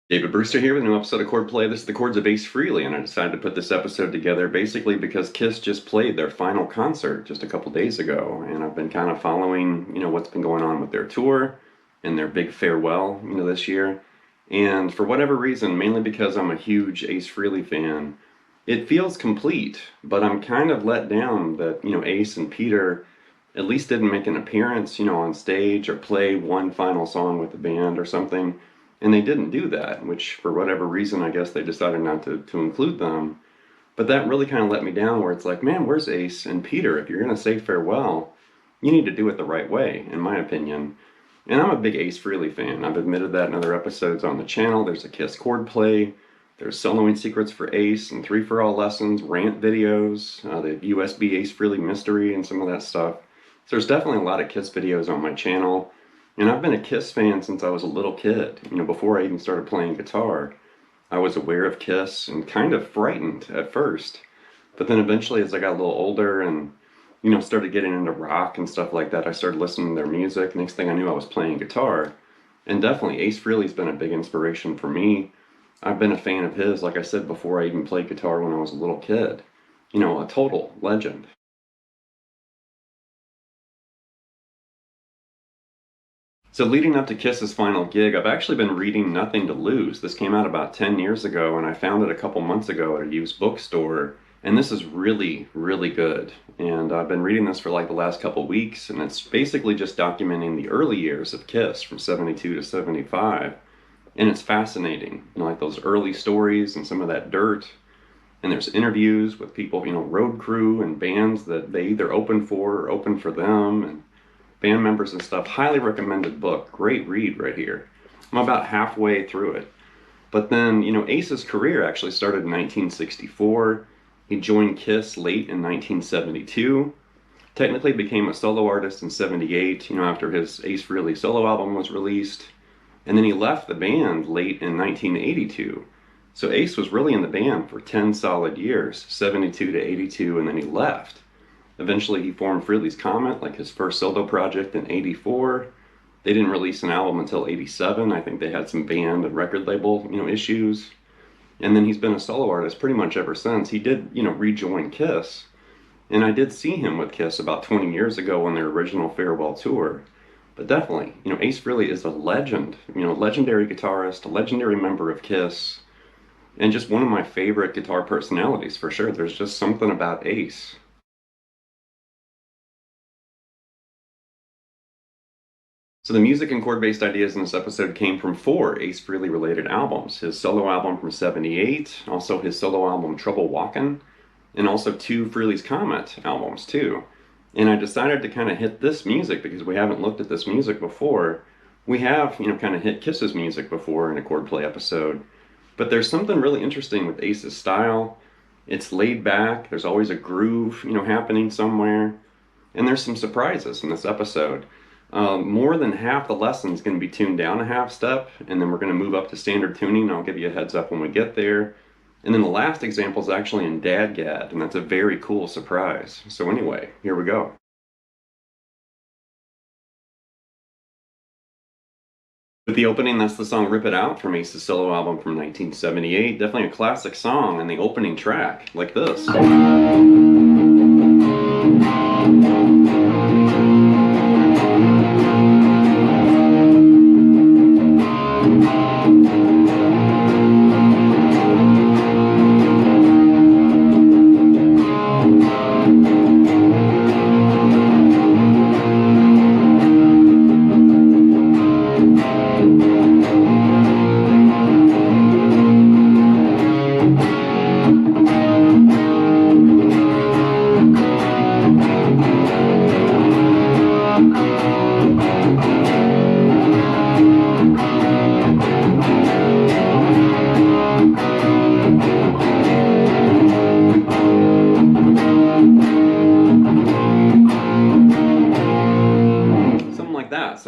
David Brewster here with a new episode of Chordplay. This is the Chords of Ace Frehley, and I decided to put this episode together basically because Kiss just played their final concert just a couple days ago, and I've been kind of following, what's been going on with their tour and their big farewell, this year. And for whatever reason, mainly because I'm a huge Ace Frehley fan, it feels complete, but I'm kind of let down that, Ace and Peter at least didn't make an appearance, on stage or play one final song with the band or something. And they didn't do that, which for whatever reason, I guess they decided not to include them. But that really kind of let me down, where it's like, man, where's Ace and Peter? If you're going to say farewell, you need to do it the right way, in my opinion. And I'm a big Ace Frehley fan. I've admitted that in other episodes on the channel. There's a Kiss Chordplay, there's soloing secrets for Ace and 3 for All lessons, rant videos, the USB Ace Frehley mystery and some of that stuff. So there's definitely a lot of Kiss videos on my channel. And I've been a Kiss fan since I was a little kid. Before I even started playing guitar, I was aware of Kiss and kind of frightened at first. But then eventually, as I got a little older and, started getting into rock and stuff like that, I started listening to their music. Next thing I knew, I was playing guitar. And definitely, Ace Frehley's been a big inspiration for me. I've been a fan of his, like I said, before I even played guitar when I was a little kid. A total legend. So leading up to Kiss's final gig, I've actually been reading Nothing to Lose. This came out about 10 years ago, and I found it a couple months ago at a used bookstore. And this is really, really good. And I've been reading this for like the last couple weeks, and it's basically just documenting the early years of Kiss from 72 to 75. And it's fascinating, like those early stories and some of that dirt. And there's interviews with people, road crew and bands that they either opened for or opened for them, and band members and stuff. Highly recommended book. Great read right here. I'm about halfway through it. But then, Ace's career actually started in 1964. He joined Kiss late in 1972. Technically became a solo artist in 78, after his Ace Frehley solo album was released. And then he left the band late in 1982. So Ace was really in the band for 10 solid years, 72 to 82, and then he left. Eventually he formed Frehley's Comet, like his first solo project, in 84. They didn't release an album until 87. I think they had some band and record label, issues. And then he's been a solo artist pretty much ever since. He did, rejoin Kiss. And I did see him with Kiss about 20 years ago on their original farewell tour. But definitely, Ace Frehley is a legend, legendary guitarist, a legendary member of Kiss, and just one of my favorite guitar personalities for sure. There's just something about Ace. So the music and chord-based ideas in this episode came from 4 Ace Frehley related albums. His solo album from 78, also his solo album Trouble Walkin', and also 2 Frehley's Comet albums too. And I decided to kind of hit this music because we haven't looked at this music before. We have, kind of hit Kiss's music before in a Chordplay episode. But there's something really interesting with Ace's style. It's laid back, there's always a groove, happening somewhere. And there's some surprises in this episode. More than half the lesson's going to be tuned down a half step, and then we're going to move up to standard tuning. I'll give you a heads up when we get there. And then the last example is actually in Dadgad, and that's a very cool surprise. So anyway, here we go. With the opening, that's the song Rip It Out from Ace's solo album from 1978. Definitely a classic song, and the opening track, like this.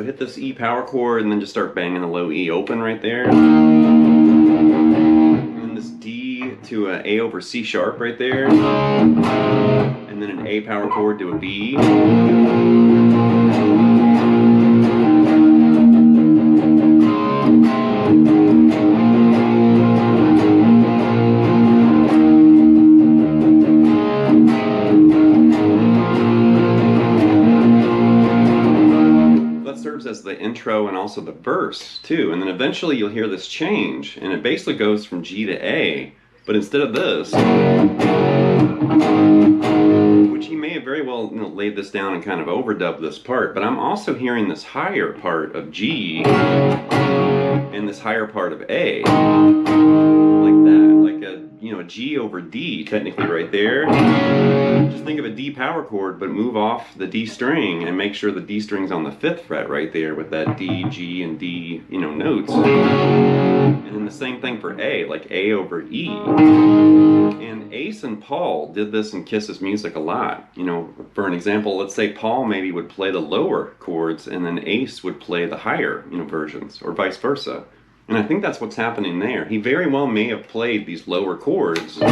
So hit this E power chord and then just start banging the low E open right there. And then this D to an A over C sharp right there. And then an A power chord to a B. As the intro and also the verse too, and then eventually you'll hear this change, and it basically goes from G to A, but instead of this, which he may have very well laid this down and kind of overdubbed this part, but I'm also hearing this higher part of G and this higher part of A, like that, like a a G over D technically right there. Just think of a D power chord, but move off the D string and make sure the D string's on the 5th fret right there with that D, G, and D, notes. And then the same thing for A, like A over E. And Ace and Paul did this in Kiss's music a lot. For an example, let's say Paul maybe would play the lower chords and then Ace would play the higher, versions, or vice versa. And I think that's what's happening there. He very well may have played these lower chords. But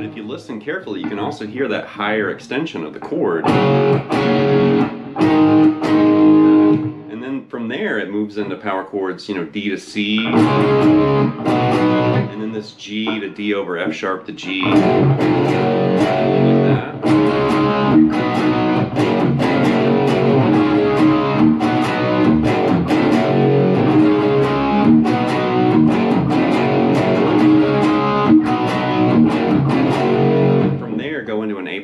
if you listen carefully, you can also hear that higher extension of the chord. And then from there, it moves into power chords, D to C. And then this G to D over F sharp to G. Like that.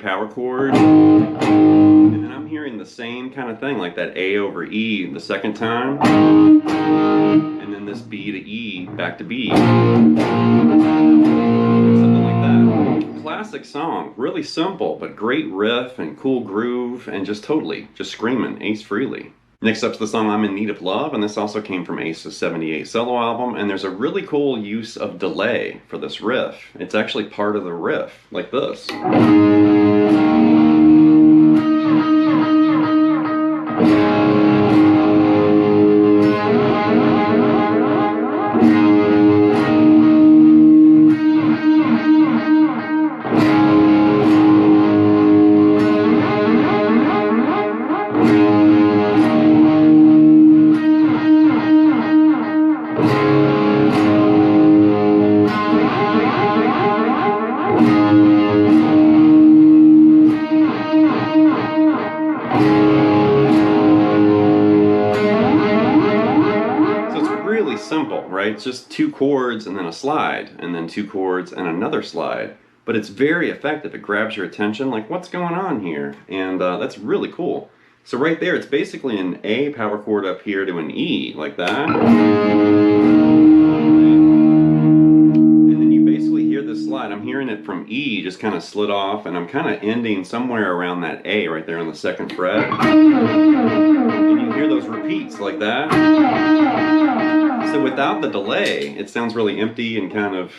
Power chord, and then I'm hearing the same kind of thing, like that A over E the second time, and then this B to E back to B, something like that. Classic song, really simple, but great riff and cool groove, and just screaming Ace Frehley. Next up's the song I'm in Need of Love, and this also came from Ace's '78 solo album, and there's a really cool use of delay for this riff. It's actually part of the riff, like this. Simple, right? It's just 2 chords and then a slide, and then 2 chords and another slide. But it's very effective. It grabs your attention, like, what's going on here? And that's really cool. So right there, it's basically an A power chord up here to an E, like that. And then you basically hear this slide. I'm hearing it from E, just kind of slid off, and I'm kind of ending somewhere around that A right there on the 2nd fret. And you hear those repeats like that. So without the delay, it sounds really empty and kind of,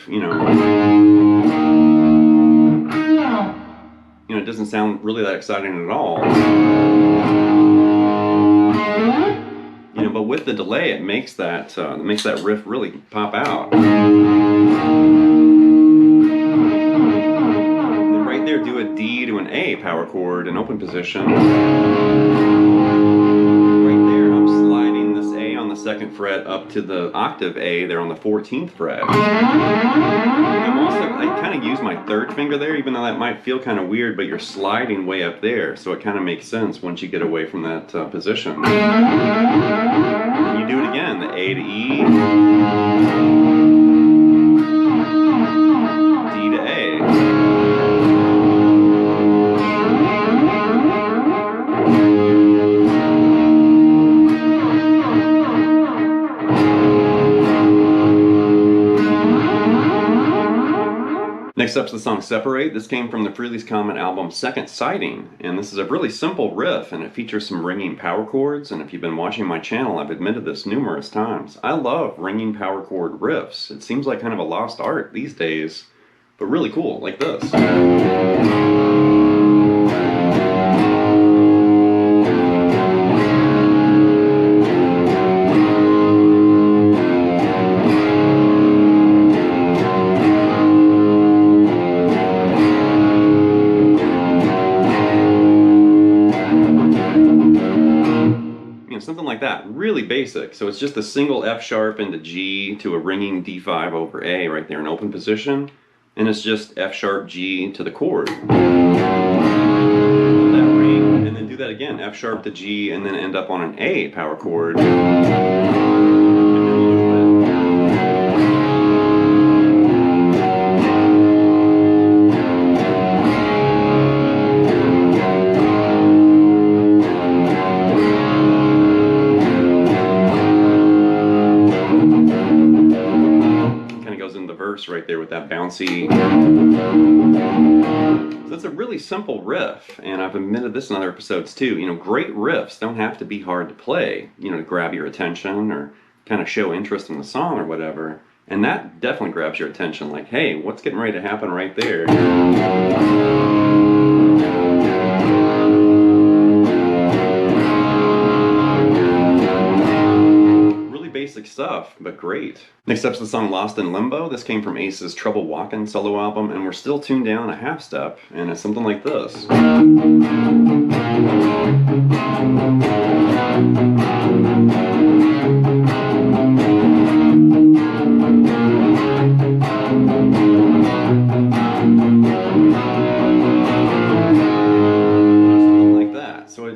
it doesn't sound really that exciting at all. But with the delay, it makes that riff really pop out. And right there, do a D to an A power chord in open position. The 2nd fret up to the octave A there on the 14th fret. I kind of use my 3rd finger there, even though that might feel kind of weird, but you're sliding way up there, so it kind of makes sense once you get away from that position. And you do it again, the A to E, D to A. Next up's the song Separate. This came from the Frehley's Comet album Second Sighting, and this is a really simple riff, and it features some ringing power chords, and if you've been watching my channel, I've admitted this numerous times. I love ringing power chord riffs. It seems like kind of a lost art these days, but really cool, like this. like that. Really basic. So it's just a single F sharp into G to a ringing D5 over A right there in open position. And it's just F sharp G to the chord. That ring, and then do that again, F sharp to G, and then end up on an A power chord. Right there with that bouncy. So it's a really simple riff, and I've admitted this in other episodes too. You know, great riffs don't have to be hard to play, you know, to grab your attention or kind of show interest in the song or whatever. And that definitely grabs your attention, like, hey, what's getting ready to happen right there? Basic stuff, but great. Next up's the song Lost in Limbo. This came from Ace's Trouble Walkin' solo album, and we're still tuned down a half step, and it's something like this.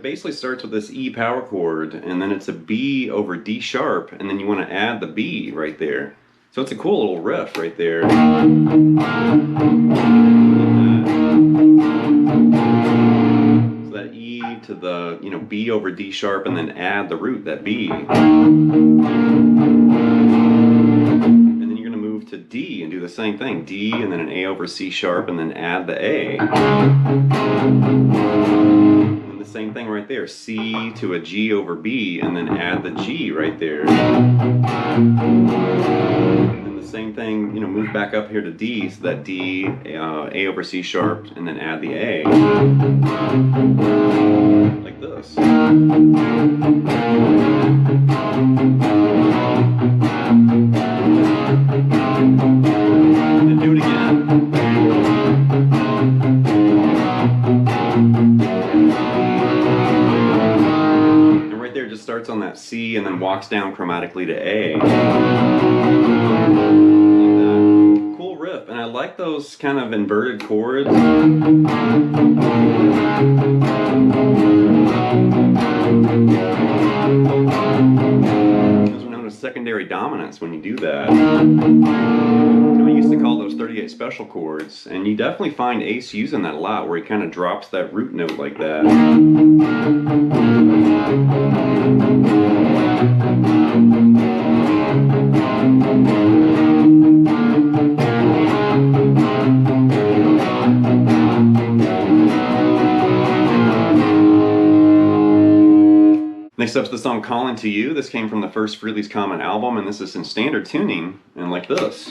Basically starts with this E power chord, and then it's a B over D sharp, and then you want to add the B right there. So it's a cool little riff right there. So that E to the, you know, B over D sharp, and then add the root, that B. And then you're going to move to D and do the same thing. D and then an A over C sharp, and then add the A. Same thing right there, C to a G over B, and then add the G right there. And then the same thing, you know, move back up here to D, so that D, A over C sharp, and then add the A. Like this. And do it again. Starts on that C and then walks down chromatically to A. Like that. Cool riff, and I like those kind of inverted chords. Those are known as secondary dominants when you do that. You know, we used to call those 38 special chords, and you definitely find Ace using that a lot, where he kind of drops that root note like that. Next up's the song Callin' to You. This came from the first Frehley's Comet album, and this is in standard tuning, and like this.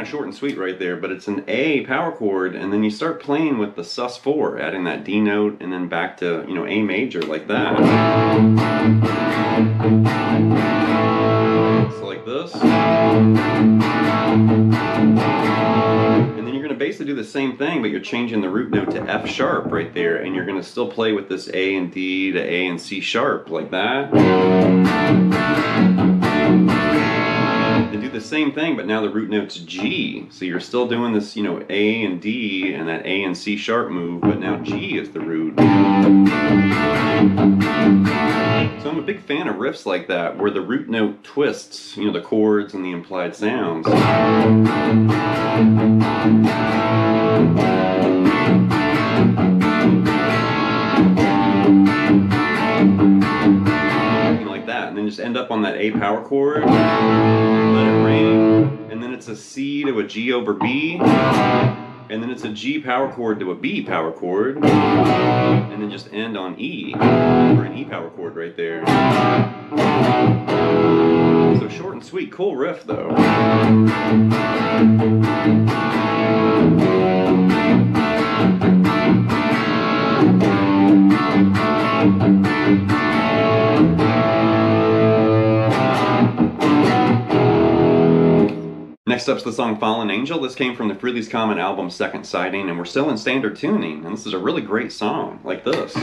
Short and sweet right there, but it's an A power chord, and then you start playing with the sus4, adding that D note, and then back to, you know, A major like that. So like this. And then you're going to basically do the same thing, but you're changing the root note to F sharp right there, and you're going to still play with this A and D to A and C sharp like that. And do the same thing, but now the root note's G. So you're still doing this, you know, A and D and that A and C sharp move, but now G is the root. So I'm a big fan of riffs like that, where the root note twists, you know, the chords and the implied sounds. And then just end up on that A power chord, let it ring, and then it's a C to a G over B, and then it's a G power chord to a B power chord, and then just end on E, or an E power chord right there. So short and sweet, cool riff though. Next up's the song Fallen Angel. This came from the Frehley's Comet album Second Sighting, and we're still in standard tuning, and this is a really great song, like this.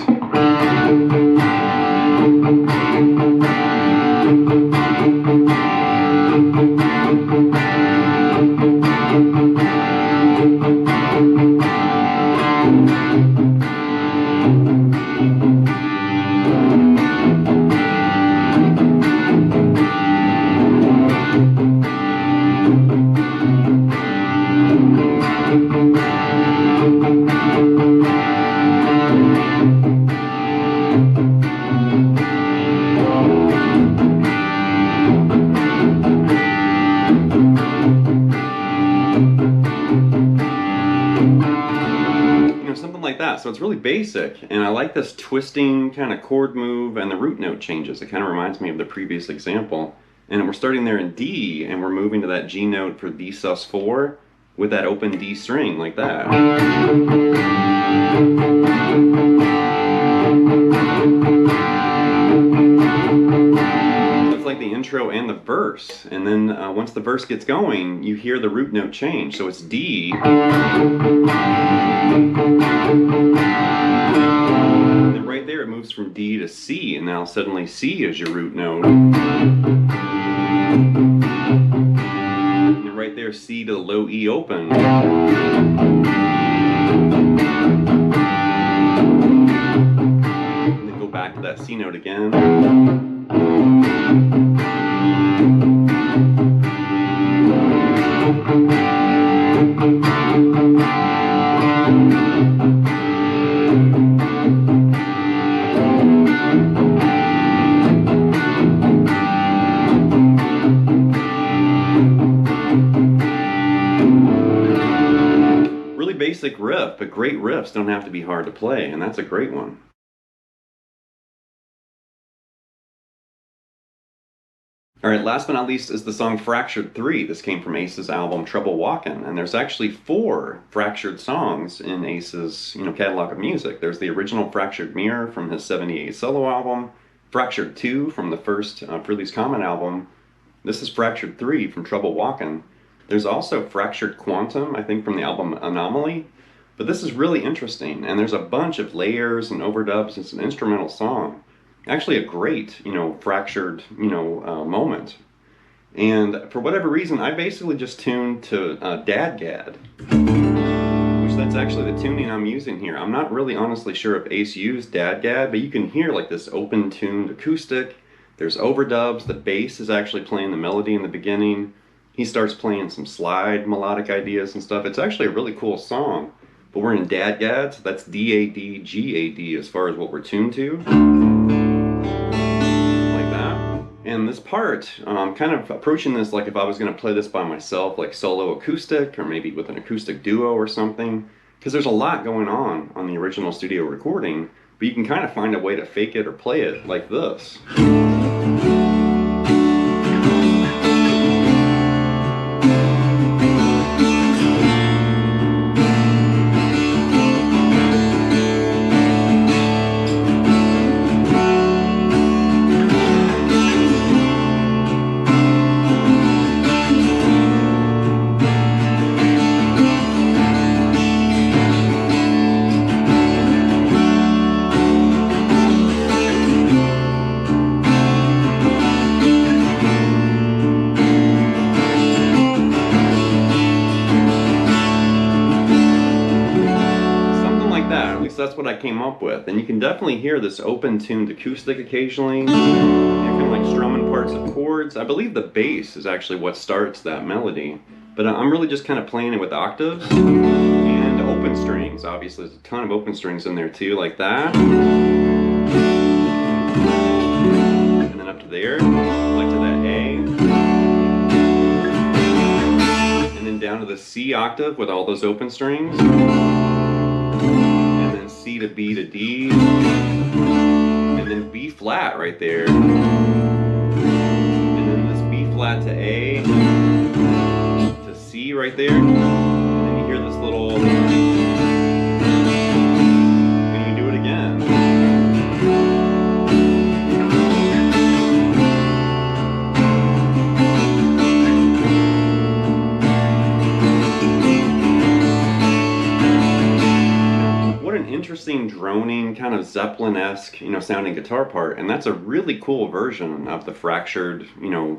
So it's really basic, and I like this twisting kind of chord move and the root note changes. It kind of reminds me of the previous example. And we're starting there in D, and we're moving to that G note for D sus4 with that open D string like that. That's like the intro and the verse, and then once the verse gets going, you hear the root note change. So it's D. And then right there it moves from D to C, and now suddenly C is your root note. And then right there C to the low E open. And then go back to that C note again. Basic riff, but great riffs don't have to be hard to play, and that's a great one. Alright, last but not least is the song Fractured III. This came from Ace's album Trouble Walkin', and there's actually 4 fractured songs in Ace's catalog of music. There's the original Fractured Mirror from his '78 solo album, Fractured II from the first Frehley's Comet album. This is Fractured III from Trouble Walkin'. There's also Fractured Quantum, I think from the album Anomaly. But this is really interesting, and there's a bunch of layers and overdubs. It's an instrumental song. Actually a great, fractured, moment. And for whatever reason, I basically just tuned to Dadgad, which that's actually the tuning I'm using here. I'm not really honestly sure if Ace used Dadgad, but you can hear like this open-tuned acoustic. There's overdubs. The bass is actually playing the melody in the beginning. He starts playing some slide melodic ideas and stuff. It's actually a really cool song. But we're in Dadgad, so that's D-A-D, G-A-D as far as what we're tuned to. Like that. And this part, I'm kind of approaching this like if I was going to play this by myself, like solo acoustic, or maybe with an acoustic duo or something. Because there's a lot going on the original studio recording, but you can kind of find a way to fake it or play it like this. That's what I came up with, and you can definitely hear this open-tuned acoustic occasionally. Kind of like strumming parts of chords. I believe the bass is actually what starts that melody, but I'm really just kind of playing it with octaves and open strings. Obviously, there's a ton of open strings in there too, like that, and then up to there, like to that A, and then down to the C octave with all those open strings. C to B to D, and then B flat right there, and then this B flat to A, to C right there, and then you hear this little, and you do it again. interesting droning, kind of Zeppelin-esque, sounding guitar part, and that's a really cool version of the fractured,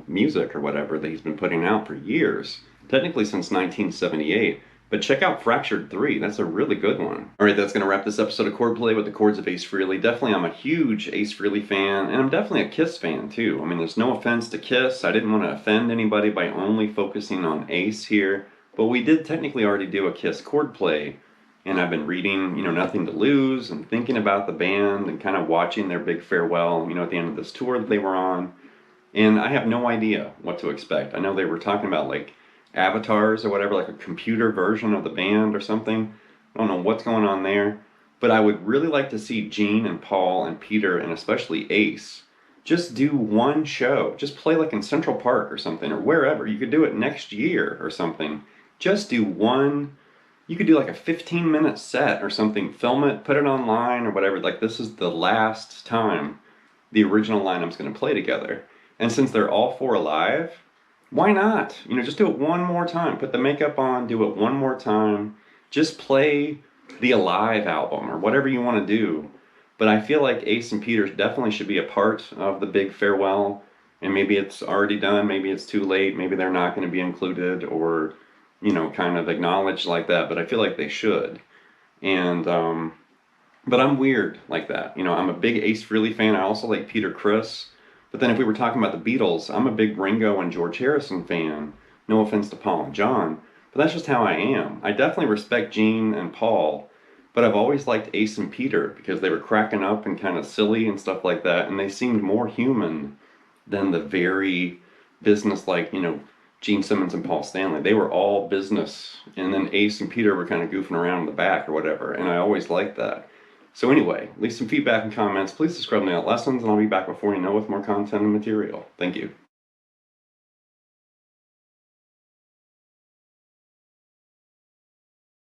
music or whatever that he's been putting out for years, technically since 1978. But check out Fractured 3, that's a really good one. All right, that's going to wrap this episode of Chordplay with the Chords of Ace Frehley. Definitely, I'm a huge Ace Frehley fan, and I'm definitely a Kiss fan too. I mean, there's no offense to Kiss. I didn't want to offend anybody by only focusing on Ace here, but we did technically already do a Kiss Chordplay, and I've been reading, Nothing to Lose, and thinking about the band, and kind of watching their big farewell, at the end of this tour that they were on, and I have no idea what to expect. I know they were talking about, like, avatars or whatever, like a computer version of the band or something. I don't know what's going on there, but I would really like to see Gene and Paul and Peter and especially Ace just do one show. Just play like in Central Park or something, or wherever. You could do it next year or something. Just do one. You could do like a 15-minute set or something, film it, put it online or whatever. Like, this is the last time the original lineup's going to play together. And since they're all four alive, why not? Just do it one more time. Put the makeup on, do it one more time. Just play the Alive album or whatever you want to do. But I feel like Ace and Peter definitely should be a part of the big farewell. And maybe it's already done, maybe it's too late, maybe they're not going to be included or, kind of acknowledged like that. But I feel like they should. And, but I'm weird like that. I'm a big Ace Frehley fan. I also like Peter Criss. But then if we were talking about the Beatles, I'm a big Ringo and George Harrison fan. No offense to Paul and John, but that's just how I am. I definitely respect Gene and Paul, but I've always liked Ace and Peter because they were cracking up and kind of silly and stuff like that, and they seemed more human than the very business-like, Gene Simmons and Paul Stanley. They were all business, and then Ace and Peter were kind of goofing around in the back or whatever, and I always liked that. So anyway, leave some feedback and comments. Please subscribe to Nail Lessons, and I'll be back before you know with more content and material. Thank you.